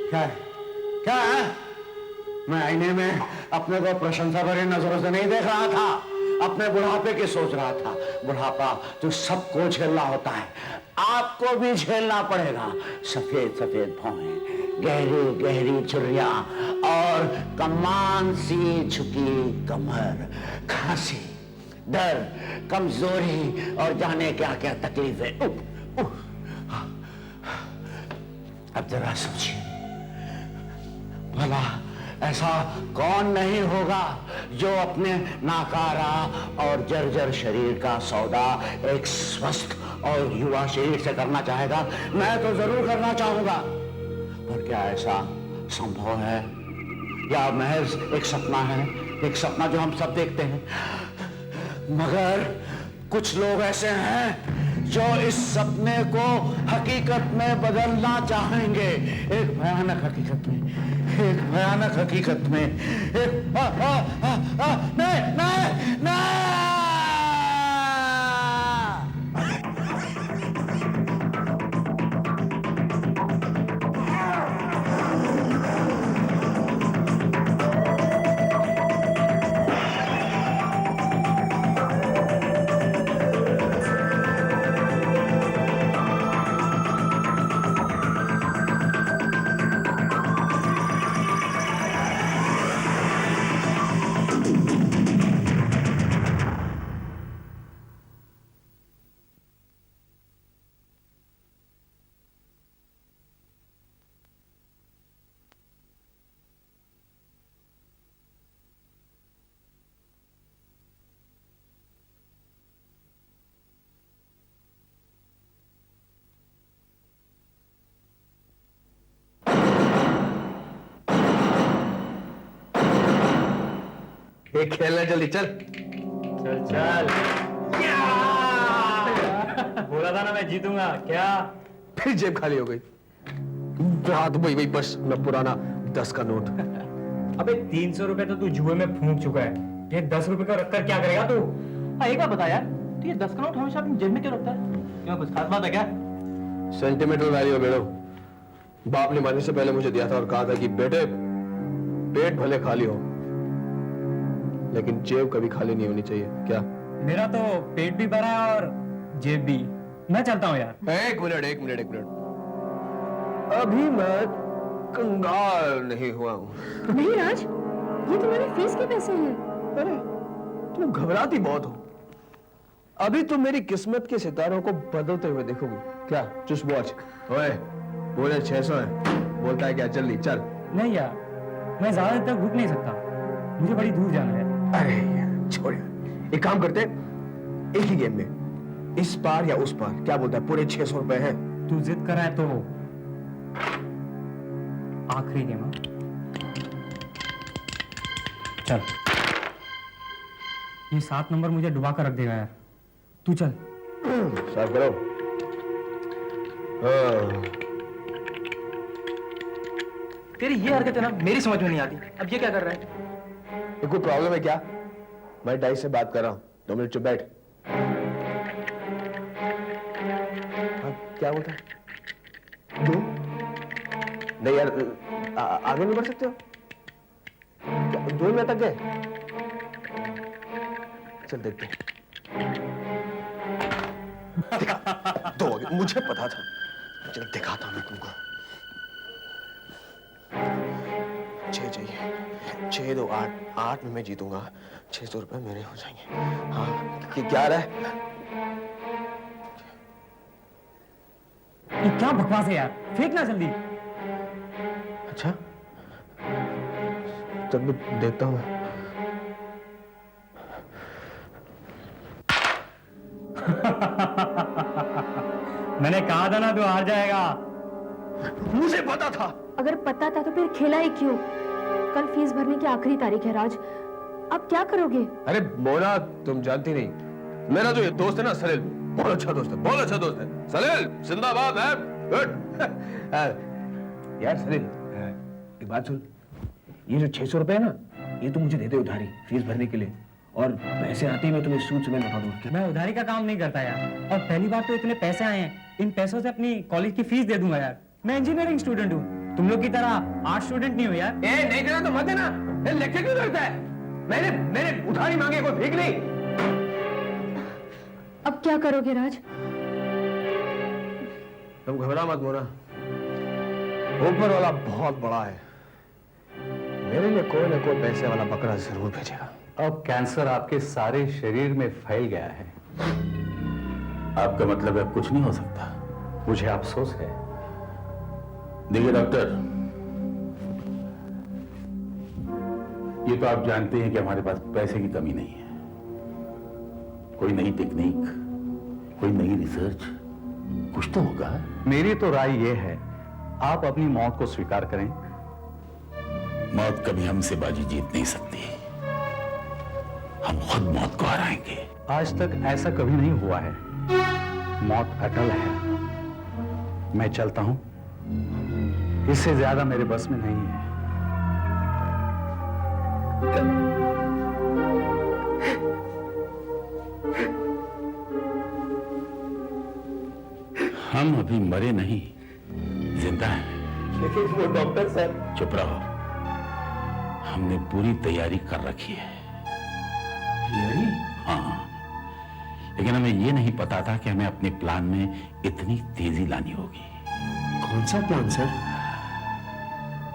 क्या है? क्या है? मैं आईने में अपने को प्रशंसा भरी नजरों से नहीं देख रहा था, अपने बुढ़ापे की सोच रहा था। बुढ़ापा जो सबको झेलना होता है, आपको भी झेलना पड़ेगा। सफेद सफेद भौहें, गहरी गहरी चुर्रियां और कमान सी झुकी कमर, खांसी, डर, कमजोरी और जाने क्या क्या तकलीफें। अब जरा सोचिए, भला ऐसा कौन नहीं होगा जो अपने नाकारा और जर्जर शरीर का सौदा एक स्वस्थ और युवा शरीर से करना चाहेगा। मैं तो जरूर करना चाहूंगा, पर क्या ऐसा संभव है या महज एक सपना है? एक सपना जो हम सब देखते हैं, मगर कुछ लोग ऐसे हैं जो इस सपने को हकीकत में बदलना चाहेंगे। एक भयानक हकीकत में, एक भयानक हकीकत में, एक नहीं नहीं नहीं। खेलना, जल्दी चल चल चल। बोला था ना मैं जीतूंगा। क्या फिर जेब खाली हो गई? हाँ तो वही बस मैं पुराना 10 का नोट। अबे 300 रुपए तो तू जुए में फूंक चुका है, ये 10 रुपए का रखकर क्या करेगा तू? एक बात बता यार, तू ये 10 का नोट हमेशा अपनी जेब में क्यों रखता है? क्यों कुछ खास बात है क्या? सेंटिमेंटल वैल्यू बेड़ो। बाप ने मरने से पहले मुझे दिया था और कहा था कि बेटे पेट भले खाली हो लेकिन जेब कभी खाली नहीं होनी चाहिए। क्या? मेरा तो पेट भी भरा है और जेब भी। मैं चलता हूँ यार। एक मिनट। अभी मैं कंगाल नहीं हुआ हूँ। नहीं राज, ये तुम्हारी फीस के पैसे हैं। अरे तुम घबराती बहुत हो। अभी तुम मेरी किस्मत के सितारों को बदलते हुए देखोगी। क्या? Just watch. ओए पूरे 600 है। बोलता है क्या? जल्दी चल। नहीं यार, मैं ज्यादा देर तक रुक नहीं सकता, मुझे बड़ी दूर जाना है। अरे छोड़, एक काम करते, एक ही गेम में इस पार या उस पार। क्या बोलता है? पूरे 600 रुपए हैं। तू जिद करा है तो आखिरी गेम है। चल, ये 7 नंबर मुझे डुबा कर रख देगा यार। तू चल। साफ करो। तेरी ये हरकत है ना, मेरी समझ में नहीं आती। अब ये क्या कर रहा है? तो कोई प्रॉब्लम है क्या? मैं डाइस से बात कर रहा हूँ। 2 मिनट चुप बैठ। क्या बोलता है? 2? नहीं यार, आगे नहीं बढ़ सकते हो? 2 मिनट तक गए? चल देखते हैं। 2 हो गए, मुझे पता था। चल दिखाता हूं मैं तुमको। 6 चाहिए। 6 2 8 8 में मैं जीतूंगा। 600 रुपए मेरे हो जाएंगे। हाँ क्या रहा है? ये क्या बकवास है यार, फेंकना जल्दी। अच्छा चल मैं देखता हूँ। मैंने कहा था ना तू हार जाएगा। मुझे पता था। अगर पता था तो फिर खेला ही क्यों? कल फीस भरने की आखिरी तारीख है राज, अब क्या करोगे? अरे मोना तुम जानती नहीं, मेरा जो ये दोस्त है ना सलील, बहुत अच्छा दोस्त है, बहुत अच्छा दोस्त है। सलील जिंदाबाद है। गुड। यार सलील एक बात सुन, ये जो 600 रुपए है ना, ये तू मुझे दे दे उधारी फीस भरने के लिए, और पैसे आते ही मैं तुम्हें सूद समय लौटा दूंगा। मैं उधारी का काम नहीं करता यार, और पहली बार तो इतने पैसे आए हैं, इन पैसों से अपनी कॉलेज की फीस दे दूंगा यार। मैं इंजीनियरिंग स्टूडेंट हूँ। तुम लोग की तरह आर्ट स्टूडेंट नहीं हो यार। ए नहीं देना तो मत देना। लेक्चर क्यों करता है? मैंने उधारी मांगे, कोई भीख नहीं। अब क्या करोगे राज? तुम घबरा मत मोना, ऊपर वाला बहुत बड़ा है, मेरे लिए कोई ना कोई पैसे वाला बकरा जरूर भेजेगा। अब कैंसर आपके सारे शरीर में फैल गया है। आपका मतलब अब कुछ नहीं हो सकता? मुझे अफसोस है। देखिए डॉक्टर, ये तो आप जानते हैं कि हमारे पास पैसे की कमी नहीं है। कोई नई टेक्निक, कोई नई रिसर्च, कुछ तो होगा। मेरी तो राय यह है, आप अपनी मौत को स्वीकार करें। मौत कभी हमसे बाजी जीत नहीं सकती, हम खुद मौत को हराएंगे। आज तक ऐसा कभी नहीं हुआ है। मौत अटल है। मैं चलता हूं, इससे ज्यादा मेरे बस में नहीं है। हम अभी मरे नहीं, जिंदा हैं। लेकिन वो डॉक्टर साहब। चुप रहो, हमने पूरी तैयारी कर रखी है। हाँ, लेकिन हमें यह नहीं पता था कि हमें अपने प्लान में इतनी तेजी लानी होगी। कौन सा प्लान सर?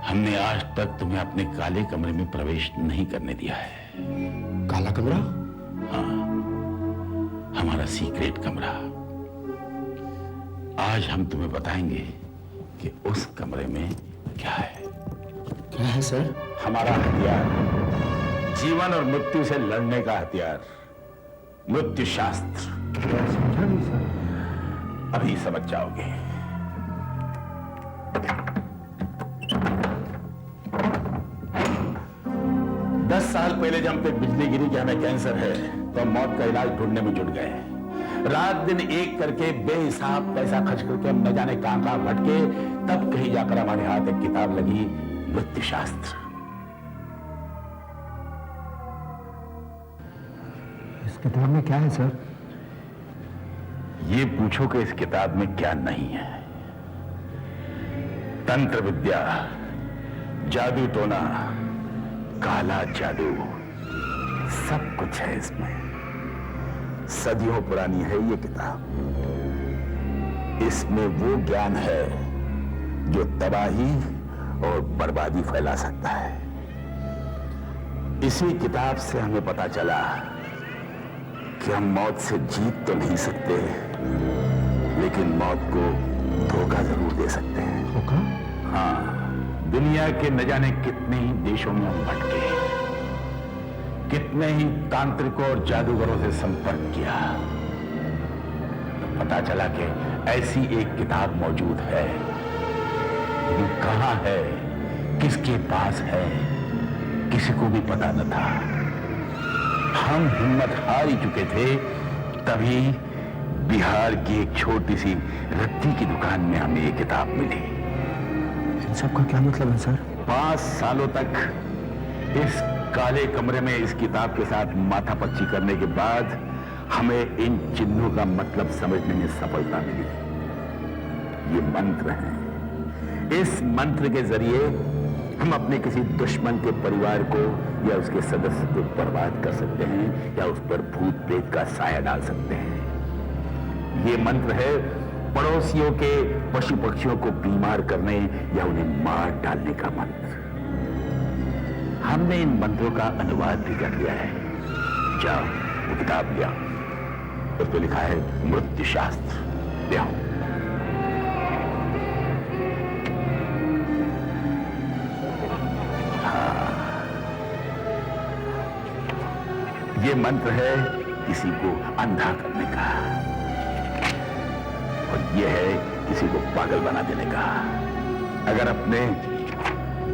हमने आज तक तुम्हें अपने काले कमरे में प्रवेश नहीं करने दिया है। काला कमरा? हाँ, हमारा सीक्रेट कमरा। आज हम तुम्हें बताएंगे कि उस कमरे में क्या है। क्या है सर? हमारा हथियार, जीवन और मृत्यु से लड़ने का हथियार, मृत्यु शास्त्र। समझा नहीं सर। अभी समझ जाओगे। दस साल पहले जब हम पे बिजली गिरी कि हमें कैंसर है, तो हम मौत का इलाज ढूंढने में जुट गए। रात दिन एक करके बेहिसाब पैसा खर्च करके हम न जाने कहां कहां भटके, तब कहीं जाकर हमारे हाथ एक किताब लगी, मृत्यु शास्त्र। इस किताब में क्या है सर? ये पूछो कि इस किताब में क्या नहीं है। तंत्र विद्या, जादू टोना, काला जादू, सब कुछ है इसमें। सदियों पुरानी है ये किताब। इसमें वो ज्ञान है जो तबाही और बर्बादी फैला सकता है। इसी किताब से हमें पता चला कि हम मौत से जीत तो नहीं सकते, लेकिन मौत को धोखा जरूर दे सकते हैं। धोखा? हाँ, दुनिया के न जाने कितने ही देशों में हम भटके, कितने ही तांत्रिकों और जादूगरों से संपर्क किया, तो पता चला कि ऐसी एक किताब मौजूद है, लेकिन कहां है, किसके पास है, किसी को भी पता न था। हम हिम्मत हार ही चुके थे, तभी बिहार की एक छोटी सी रत्ती की दुकान में हमें ये किताब मिली। इन सब का क्या मतलब है सर? 5 सालों तक इस काले कमरे में इस किताब के साथ माथापच्ची करने के बाद हमें इन चिन्हों का मतलब समझने में सफलता मिली। ये मंत्र हैं। इस मंत्र के जरिए हम अपने किसी दुश्मन के परिवार को या उसके सदस्य को बर्बाद कर सकते हैं, या उस पर भूत प्रेत का साया डाल सकते हैं। ये मंत्र है पड़ोसियों के पशु पक्षियों को बीमार करने या उन्हें मार डालने का मंत्र। हमने इन मंत्रों का अनुवाद भी कर लिया है। जाओ वो किताब ले आओ, उस पर लिखा है मृत्यु शास्त्र। ले आओ। ये मंत्र है किसी को अंधा करने का, और ये है किसी को पागल बना देने का। अगर अपने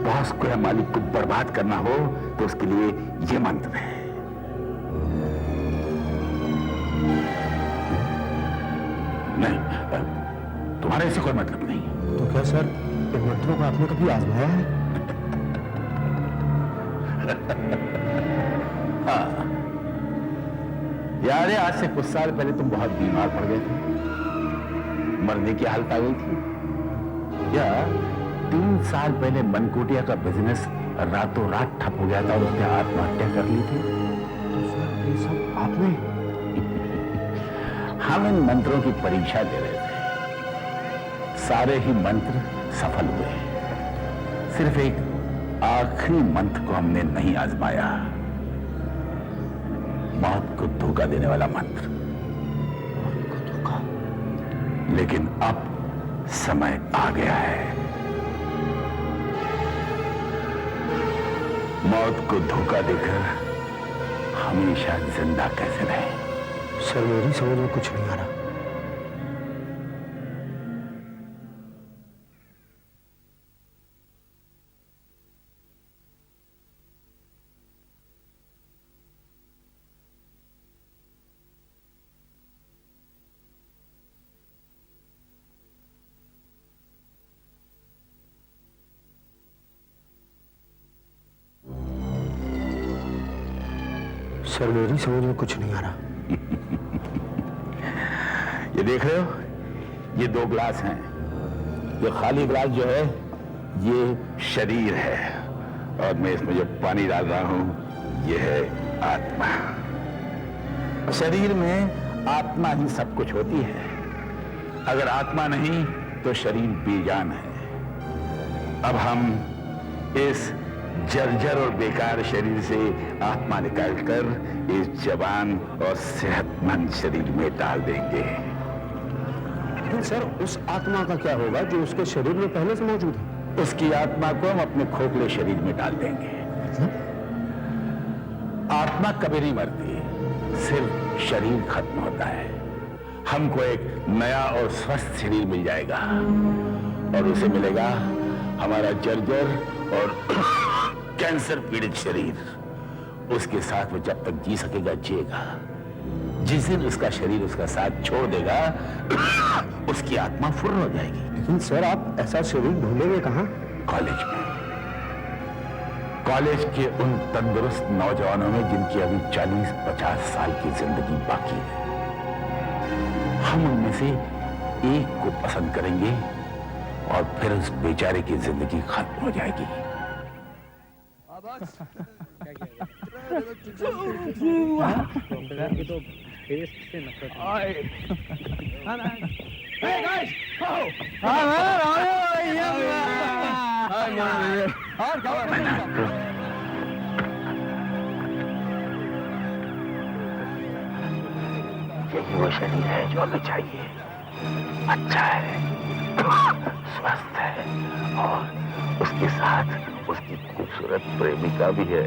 बॉस को या मालिक को बर्बाद करना हो तो उसके लिए ये मंत्र है। नहीं, तुम्हारे इससे कोई मतलब नहीं। तो क्या सर इन मंत्रों को आपने कभी आजमाया है? हाँ, याद है आज से कुछ साल पहले तुम बहुत बीमार पड़ गए थे, मरने की हालत आ गई थी। या 3 साल पहले मनकोटिया का बिजनेस रातों रात ठप हो गया था और उसने आत्महत्या कर ली थी। तो सर ये सब आपने? हम इन मंत्रों की परीक्षा दे रहे थे, सारे ही मंत्र सफल हुए, सिर्फ एक आखिरी मंत्र को हमने नहीं आजमाया, मौत को धोखा देने वाला मंत्र। लेकिन अब समय आ गया है, मौत को धोखा देकर हमेशा जिंदा कैसे रहे। सर मेरी समझ में कुछ नहीं आ रहा। सर मेरी समझ में कुछ नहीं आ रहा। ये देख रहे हो, ये 2 ग्लास हैं। ये खाली ग्लास जो है ये शरीर है, और मैं इसमें जो पानी डाल रहा हूं ये है आत्मा। शरीर में आत्मा ही सब कुछ होती है, अगर आत्मा नहीं तो शरीर बेजान है। अब हम इस जर्जर और बेकार शरीर से आत्मा निकालकर इस जवान और सेहतमंद शरीर में डाल देंगे। लेकिन सर उस आत्मा का क्या होगा जो उसके शरीर में पहले से मौजूद है? उसकी आत्मा को हम अपने खोखले शरीर में डाल देंगे। आत्मा कभी नहीं मरती, सिर्फ शरीर खत्म होता है। हमको एक नया और स्वस्थ शरीर मिल जाएगा, और उसे मिलेगा हमारा जर्जर और कैंसर पीड़ित शरीर। उसके साथ वो जब तक जी सकेगा जिएगा। जिस दिन उसका शरीर उसका साथ छोड़ देगा उसकी आत्मा फुर्र हो जाएगी। लेकिन सर आप ऐसा शरीर ढूंढेंगे कहाँ? कॉलेज में, कॉलेज के उन तंदुरुस्त नौजवानों में जिनकी अभी 40-50 साल की जिंदगी बाकी है। हम उनमें से एक को पसंद करेंगे और फिर उस बेचारे की जिंदगी खत्म हो जाएगी। यही वो शरीर है जो हमें चाहिए। अच्छा है, स्वस्थ है, और उसके साथ उसकी खूबसूरत प्रेमिका भी है।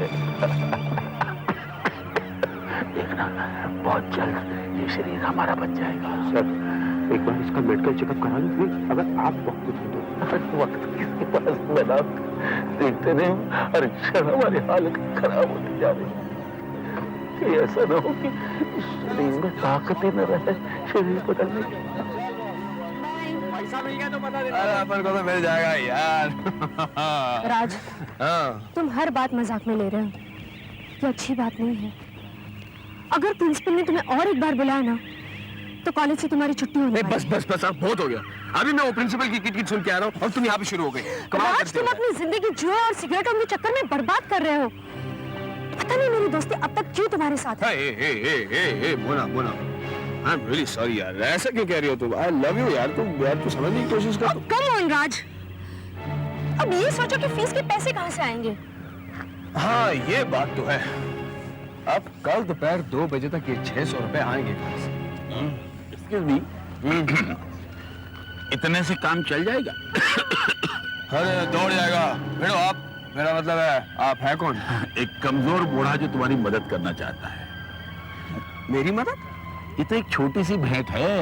देखना बहुत जल्द ये शरीर हमारा बन जाएगा। सर एक बार इसका मेडिकल चेकअप करा लीजिए, अगर आप वक्त दे दो। वक्त किसके पास मैडम, देखते नहीं हर क्षण हमारी हालत खराब होती जा रही है। ऐसा ना हो कि शरीर में ताकत ही न रहे शरीर बदलने की। पैसा मिल गया तो बता देना। अरे अपन को तो मिल जाएगा यार। राज, हाँ। तुम हर बात मजाक में ले रहे हो, ये अच्छी बात नहीं है। अगर प्रिंसिपल ने तुम्हें और एक बार बुलाया ना तो कॉलेज से तुम्हारी छुट्टी होने वाली है। बस बस बस, अब बहुत हो गया। अभी मैं वो प्रिंसिपल की किट सुन के आ रहा हूँ और तुम यहाँ पे शुरू हो गई। राज, तुम अपनी जिंदगी जुए और सिगरेटों के चक्कर में बर्बाद कर रहे हो। पता नहीं मेरी दोस्ती अब तक क्यों तुम्हारे साथ है। Mona Mona, I am really sorry यार, ऐसा क्यों कह रही हो तुम? आई लव यू यार, तुम समझने की कोशिश कर। कम ऑन राज, अब ये सोचो कि फीस के पैसे कहाँ से आएंगे। हाँ ये बात तो है। अब कल दोपहर 2 बजे तक ये 600 रुपए आएंगे कहाँ से? Excuse me, इतने से काम चल जाएगा? अरे दौड़ जाएगा। भिड़ो आप, मेरा मतलब है आप है कौन? एक कमजोर बूढ़ा जो तुम्हारी मदद करना चाहता है। मेरी मदद? ये तो एक छोटी सी भेंट है।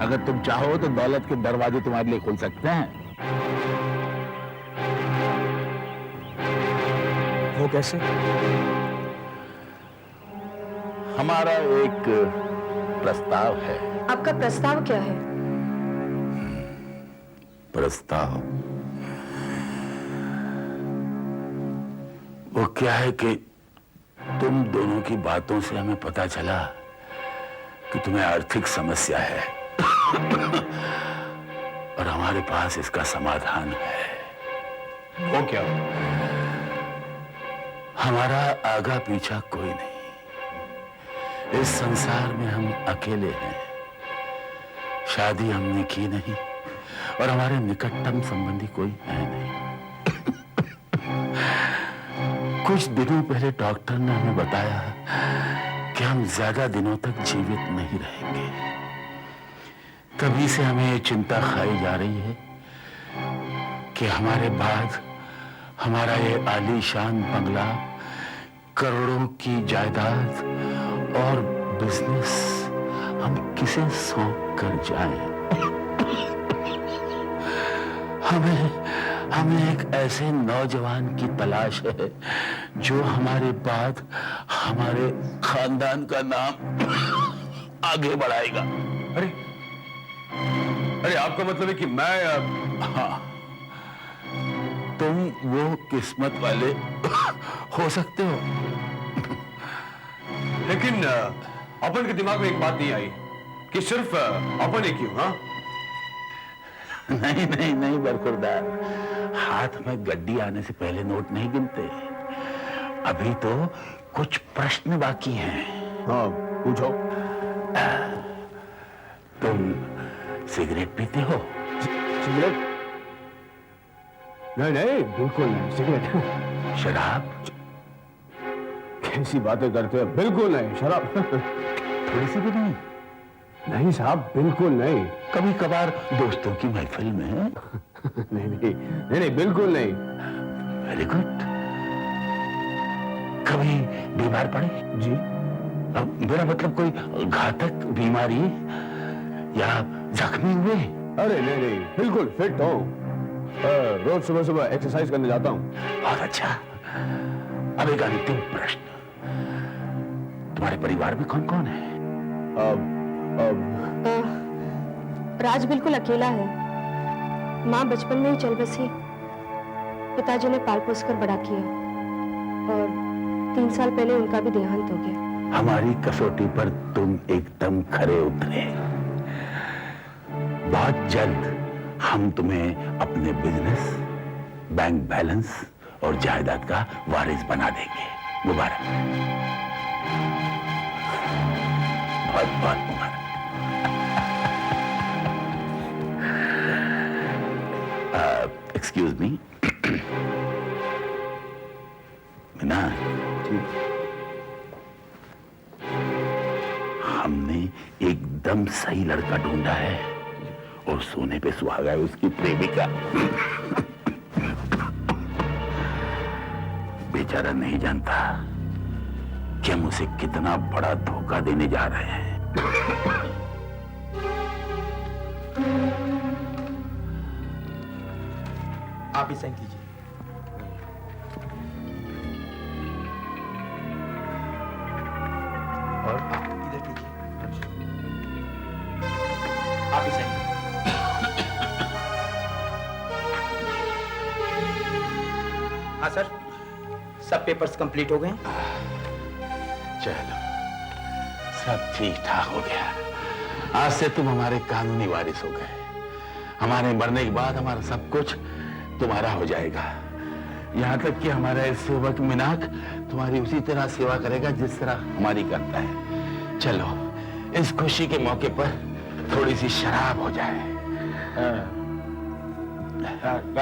अगर तुम चाहो तो दौलत के दरवाजे तुम्हारे लिए खुल सकते हैं। वो कैसे? हमारा एक प्रस्ताव है। आपका प्रस्ताव क्या है? प्रस्ताव वो क्या है कि तुम दोनों की बातों से हमें पता चला कि तुम्हें आर्थिक समस्या है और हमारे पास इसका समाधान है। वो क्या? हमारा आगा पीछा कोई नहीं। इस संसार में हम अकेले हैं। शादी हमने की नहीं और हमारे निकटतम संबंधी कोई है नहीं। कुछ दिनों पहले डॉक्टर ने हमें बताया कि हम ज्यादा दिनों तक जीवित नहीं रहेंगे। तभी से हमें ये चिंता खाई जा रही है कि हमारे बाद हमारा ये आलीशान बंगला, करोड़ों की जायदाद और बिजनेस हम किसे सौंप कर जाएं? हमें एक ऐसे नौजवान की तलाश है जो हमारे बाद हमारे खानदान का नाम आगे बढ़ाएगा। अरे अरे, आपका मतलब है कि मैं हाँ, तुम वो किस्मत वाले हो सकते हो। लेकिन अपन के दिमाग में एक बात नहीं आई कि सिर्फ अपन एक ही हूं। हाँ, नहीं नहीं नहीं बरखुरदार, हाथ में गड्डी आने से पहले नोट नहीं गिनते। अभी तो कुछ प्रश्न बाकी हैं। हाँ, पूछो। तुम सिगरेट पीते हो? सिगरेट? नहीं नहीं, बिल्कुल नहीं। सिगरेट? शराब? कैसी बातें करते हो? बिल्कुल नहीं। शराब थोड़ी सी भी नहीं? नहीं साहब, बिल्कुल नहीं। कभी कभार दोस्तों की महफिल में? नहीं नहीं नहीं नहीं, बिल्कुल नहीं। Very good. कभी बीमार पड़े? जी? अब मेरा मतलब कोई घातक बीमारी या जख्मी हुए? अरे नहीं नहीं, बिल्कुल फिट हूँ। रोज सुबह सुबह एक्सरसाइज करने जाता हूँ। बहुत अच्छा। अब एक अंतिम प्रश्न, तुम्हारे परिवार में कौन कौन है? राज बिल्कुल अकेला है। माँ बचपन में ही चल बसी। पिताजी ने पाल पोस कर बड़ा किया और 3 साल पहले उनका भी देहांत हो गया। हमारी कसौटी पर तुम एकदम खरे उतरे। बहुत जल्द हम तुम्हें अपने बिजनेस, बैंक बैलेंस और जायदाद का वारिस बना देंगे। मुबारक, बहुत बहुत मुबारक। एक्सक्यूज मी मीना, हमने एकदम सही लड़का ढूंढा है और सोने पे सुहागा है उसकी प्रेमिका। बेचारा नहीं जानता कि हम उसे कितना बड़ा धोखा देने जा रहे हैं। आप ही साइन कीजिए। और इधर कीजिए। आप ही साइन कीजिए। हाँ सर, सब पेपर्स कंप्लीट हो गए। चलो, सब ठीक ठाक हो गया। आज से तुम हमारे कानूनी वारिस हो गए। हमारे मरने के बाद हमारा सब कुछ तुम्हारा हो जाएगा। यहाँ तक कि हमारा इस सेवक मिनाक तुम्हारी उसी तरह सेवा करेगा जिस तरह हमारी करता है। चलो, इस खुशी के मौके पर थोड़ी सी शराब हो जाए।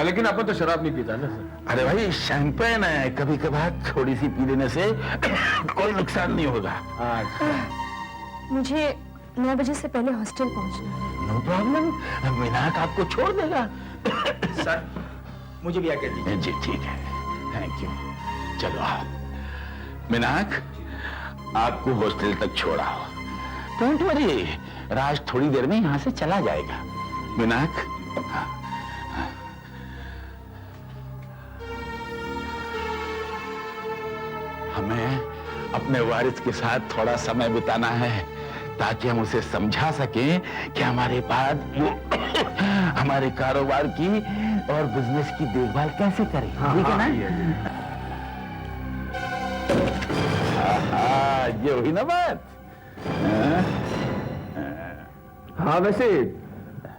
लेकिन अपन तो शराब नहीं पीता ना सर। अरे भाई, शैंपेन है, कभी कभार थोड़ी सी पी लेने से कोई नुकसान नहीं होगा। मुझे 9 बजे से पहले हॉस्टल पहुंचना है। नो प्रॉब्लम, मिनाक आपको छोड़ देगा। सर, मुझे भी आज्ञा दीजिए। जी ठीक है, थैंक यू। चलो आओ। मिनाक, आपको हॉस्टल तक छोड़ा। डोंट वरी, राज थोड़ी देर में यहाँ से चला जाएगा। मिनाक, हाँ, हाँ। हमें अपने वारिस के साथ थोड़ा समय बिताना है ताकि हम उसे समझा सकें कि हमारे बाद वो हमारे कारोबार की और बिजनेस की देखभाल कैसे करें। ठीक है ना? ये हुई ना बात। हाँ, वैसे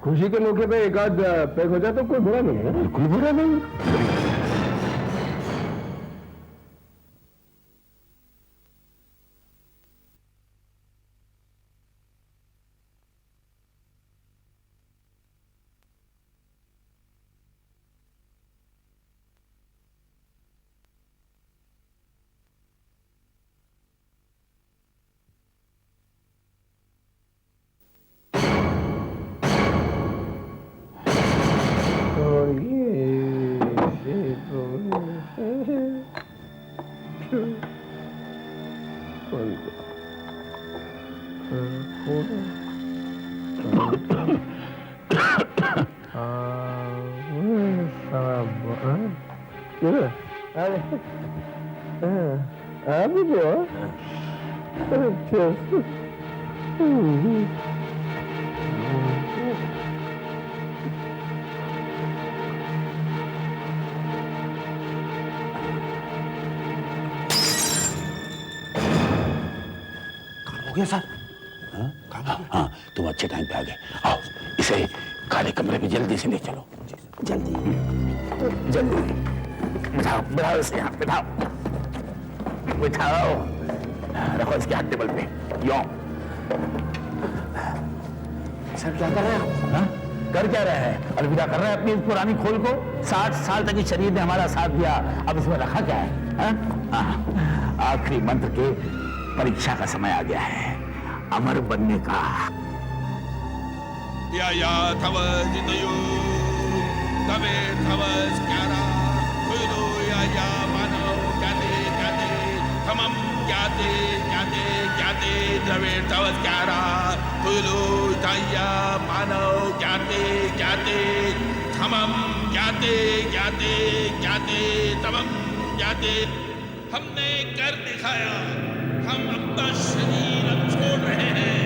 खुशी के मौके पे एक आध पैक हो जाए तो कोई बुरा नहीं है। बिल्कुल बुरा नहीं। हो गया सर। हाँ, तुम अच्छे टाइम पे आ गए। आओ, इसे काले कमरे में जल्दी से ले चलो। जल्दी जल्दी बिठाओ, बिठाओ इसे यहाँ, बिठाओ बिठाओ, रखो इसके हाथ टेबल पे। यो सर क्या कर रहे हैं आप? हाँ? कर क्या रहे हैं? अलविदा कर रहे हैं अपनी इस पुरानी खोल को। 60 साल तक इस शरीर ने हमारा साथ दिया, अब इसमें रखा क्या है? हाँ? आखिरी मंत्र के परीक्षा का समय आ गया है, अमर बनने का। या थव जितयो तवे थव स्क्यारा खुलो या मानो ज्ञाते ज्ञाते थमम ज्ञाते ज्ञाते ज्ञाते द्रवे थव स्क्यारा खुलो या मानो ज्ञाते ज्ञाते थमम ज्ञाते ज्ञाते ज्ञाते तमम ज्ञाते। हमने कर दिखाया, हम अपना शरीर अब छोड़ रहे हैं।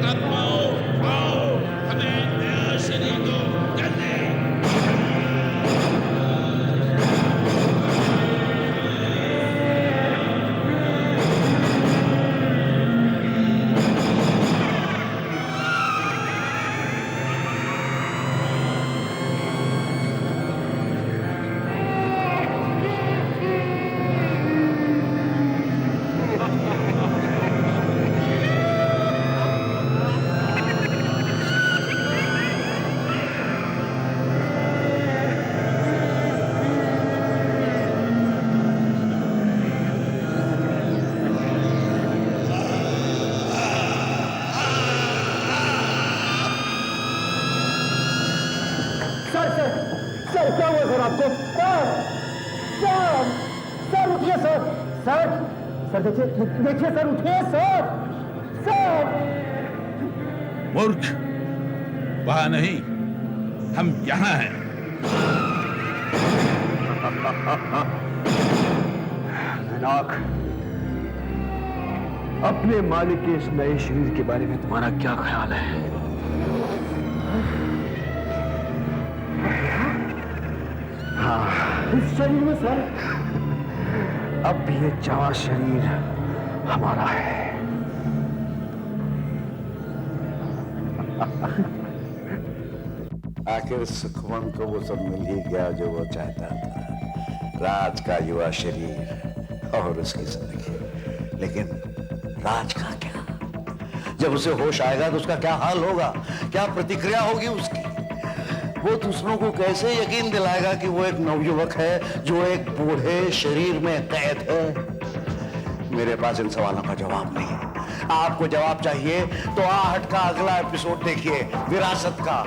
आत्माओं आओ, हमें नया शरीर दो, जल्दी। सर क्या हुआ सर आपको? सर उठिए सर देखिए सर, उठिए सर। मूर्ख, वहां नहीं, हम यहाँ हैं। नाक, अपने मालिक के इस नए शरीर के बारे में तुम्हारा क्या ख्याल है? हाँ, इस शरीर में सर अब भी ये चावा शरीर हमारा है। आखिर सुखमन को वो सब मिल ही गया जो वो चाहता था, राज का युवा शरीर और उसकी जिंदगी। लेकिन राज का क्या? जब उसे होश आएगा तो उसका क्या हाल होगा, क्या प्रतिक्रिया होगी उसकी? वो दूसरों को कैसे यकीन दिलाएगा कि वो एक नवयुवक है जो एक बूढ़े शरीर में कैद है? मेरे पास इन सवालों का जवाब नहीं है। आपको जवाब चाहिए तो आहट का अगला एपिसोड देखिए, विरासत का।